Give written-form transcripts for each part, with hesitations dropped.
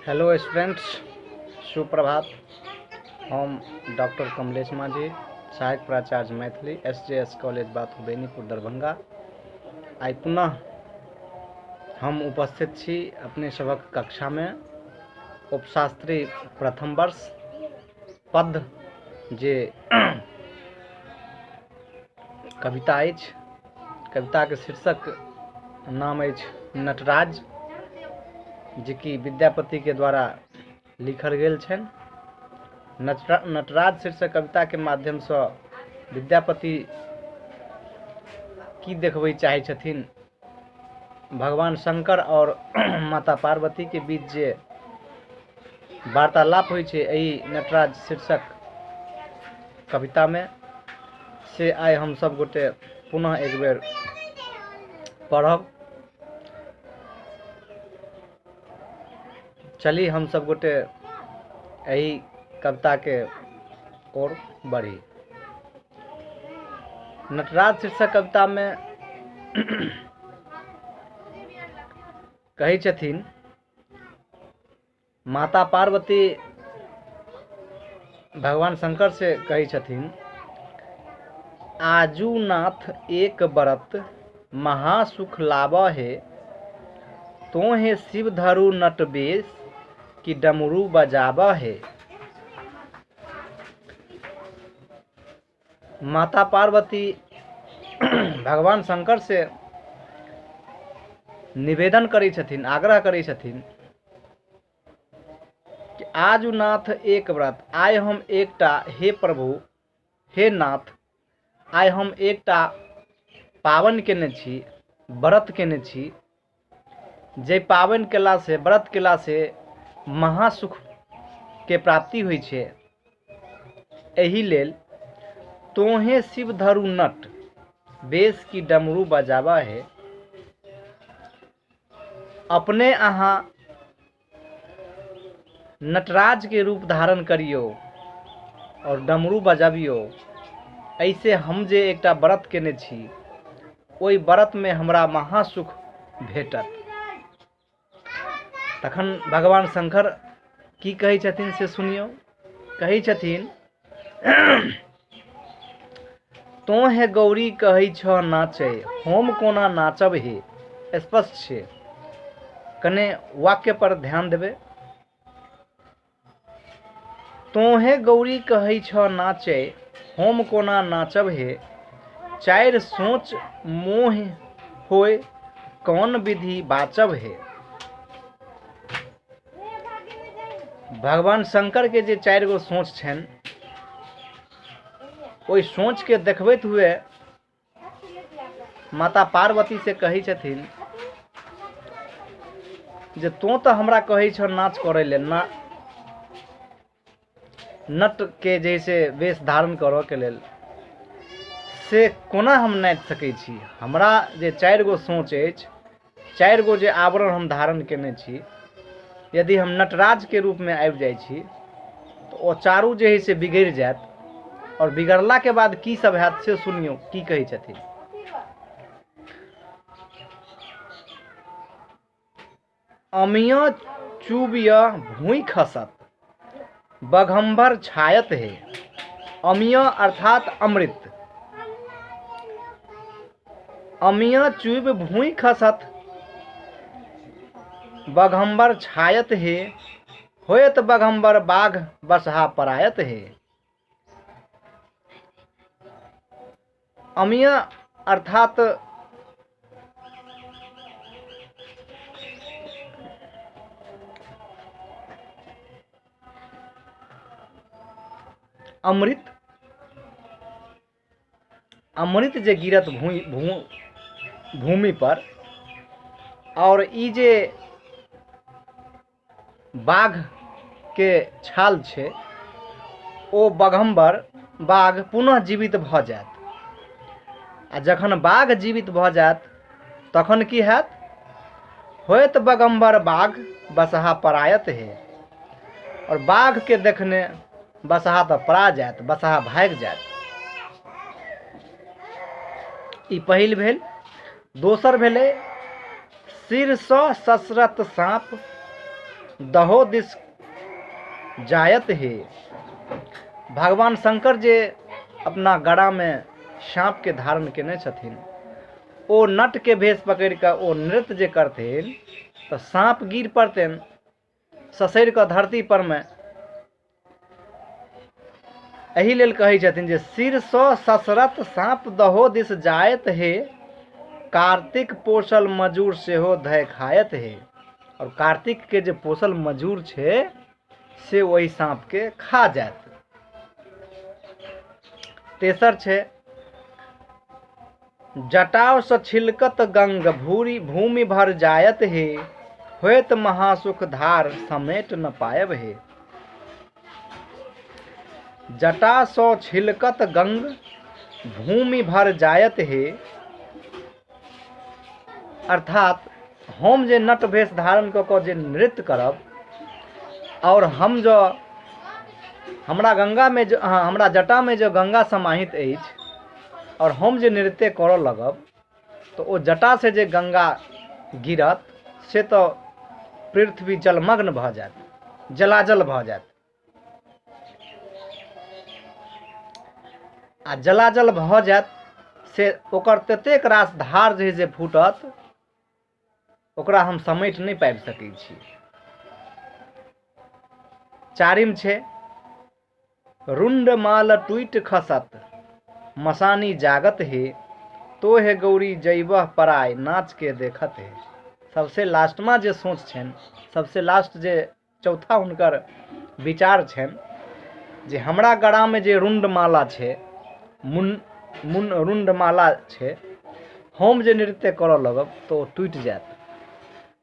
Hello students, सुप्रभात। हम doctor Kamlesh माझी, सहायक प्राचार्य मैथिली, SJS कॉलेज बाथू बेनीपुर दरभंगा। आई पुनः हम उपस्थित छी अपने सभक कक्षा में। उपशास्त्री प्रथम वर्ष पद जे कविता अछि, कविता के शीर्षक नाम अछि नटराज, जे कि विद्यापति के द्वारा लिखल गेल छनि। नटराज शीर्षक कविता के माध्यम से विद्यापति की देखबै चाहै छथिन, भगवान शंकर और माता पार्वती के बीच जे वार्तालाप होइ छै एहि नटराज शीर्षक कविता में, से आइ हम सब गोटे पुनः एक बेर पढ़ब। चली हम सब गोटे यही कविता के ओर बढ़ी। नटराज शीर्षक कविता में कही छथिन, माता पार्वती भगवान शंकर से कही छथिन, आजू नाथ एक बरत महासुख लावा है, तोहे शिव धरु नट बेस की डमरू बजावा है। माता पार्वती भगवान शंकर से निवेदन करी छथिन, आग्रह करी छथिन कि आजू नाथ एक व्रत, आइ हम एकटा, हे प्रभु हे नाथ, आइ हम एकटा पावन केने छी, व्रत केने छी, जे पावन केला से, व्रत केला से महासुख के प्राप्ति होइ छै। एहि लेल तोहे शिव धरु नट बेस की डमरू बजावा है, अपने अहाँ नटराज के रूप धारण करियो और डमरू बजाबियो। ऐसे हम जे एकटा व्रत केने छी, ओहि व्रत में हमरा महासुख भेटत। तखन भगवान शंकर की कही छथिन से सुनियो। कही छथिन, तोहे गौरी कही छ नाचे, हम कोना नाचब हे। स्पष्ट छे, कने वाक्य पर ध्यान देबे। तोहे गौरी कही छ नाचे, हम कोना नाचब हे, चारि सोच मोह होय, कौन विधि बाचब हे। भगवान शंकर के जे चारि गो सोच छनि, ओहि सोच के देखबैत हुए माता पार्वती से कही छथिन जे तो तो हमरा कही छ नाच करे ले, ना नट के जैसे वेश धारण करऽ के लेल, से कोना हम नाचि सकै छी। हमरा जे चारि गो सोच अछि, चारि गो जे आवरण हम धारण केने छी, यदि हम नटराज के रूप में आबि जाइ छी तो ओ चारू जे है से बिगड़ जायत। और बिगड़ला के बाद की सब हैत से सुनियो की कही छथिन। अमिया चूबिया भूई खसत, बघम्बर छायत है। अमिया अर्थात अमृत। अमिया चूब भूई खसत, बघम्बर छायत है, होयत बघम्बर बाघ बसहा परायत है। अमिया अर्थात अमृत। अमृत जे गिरत भूमि पर, और ई जे बाघ के छाल छे, ओ बघम्बर बाघ पुनः जीवित भ जायत। आ जखन बाघ जीवित भ जायत तखन की हैत, होयत बघम्बर बाघ बसहा परायत है। और बाघ के देखने बसहा तो परा जायत, बसहा भाग जायत। ई पहिल भेल। दोसर भेले, सिर सँ ससरत साँप, दहो दिस जायत हे। भगवान शंकर जे अपना गड़ा में सांप के धारण केने छथिन, ओ नट के भेष पकड़ के ओ नृत्य जे करथिन तो सांप गिर पड़तन ससैर के धरती पर में। एही लेल कहै छथिन जे सिर सो ससरत सांप दहो दिस जायत हे, कार्तिक पोसल मजूर सेहो धय खायत हे। और कार्तिक के जे पोसल मजूर छे से वही सांप के खा जात। तेसर छे जटाव स छिलकत गंग भूरी भूमि भर जायत हे, होत महासुख धार समेट न पायब हे। जटा सो छिलकत गंग भूमि भर जायत हे, अर्थात हम जे नट भेष धारण क के जे नृत्य करब और हम जो हमरा गंगा में जो हमरा जटा में जो गंगा समाहित अछि और हम जे नृत्य करऽ लगब तो ओ जटा से जे गंगा गिरत से तो पृथ्वी जलमग्न भ जायत, जलाजल भ जायत। आ जलाजल भ जायत से ओकर ततेक रास धार जे फूटत ओकरा हम समेट नहीं पाबि सकै छी। चारिम छे रुंड माल टूट खसत मसानी जागत हे, तो हे गौरी जैबह पराय नाच के देखत है। सबसे लास्ट में जे सोच छन, सबसे लास्ट जे चौथा हुनकर विचार छन जे हमरा गड़ा में जे रुंड माला छे, मुन रुंड माला छे, हम जे नृत्य करऽ लगब तो टूट जात।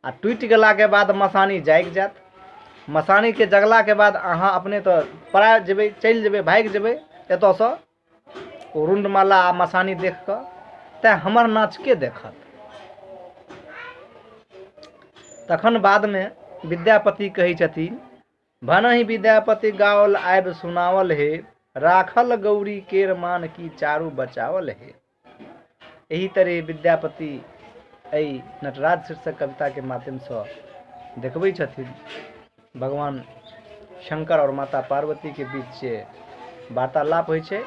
आ टूट गेला के बाद मसानी जाग जात। मसानी के जगला के बाद अहाँ अपने तो परा जेबे, चल जेबे, भाग जेबे एत से ओ रुंडमाला आ मसानी देख कर, तैं हमर नाच के देखत। तखन बाद में विद्यापति कही छथिन भनहि विद्यापति गावल आयब सुनावल हे, राखल गौरी केर मान की चारू बचावल हे। यही तरह विद्यापति एहि नटराज शीर्षक कविता के माध्यम से देखबै छथिन भगवान शंकर और माता पार्वती के बीच से वार्तालाप होइ छै।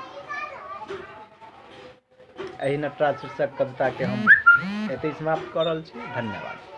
एहि नटराज शीर्षक कविता के हम एतै समाप्त कऽ रहल छी। धन्यवाद।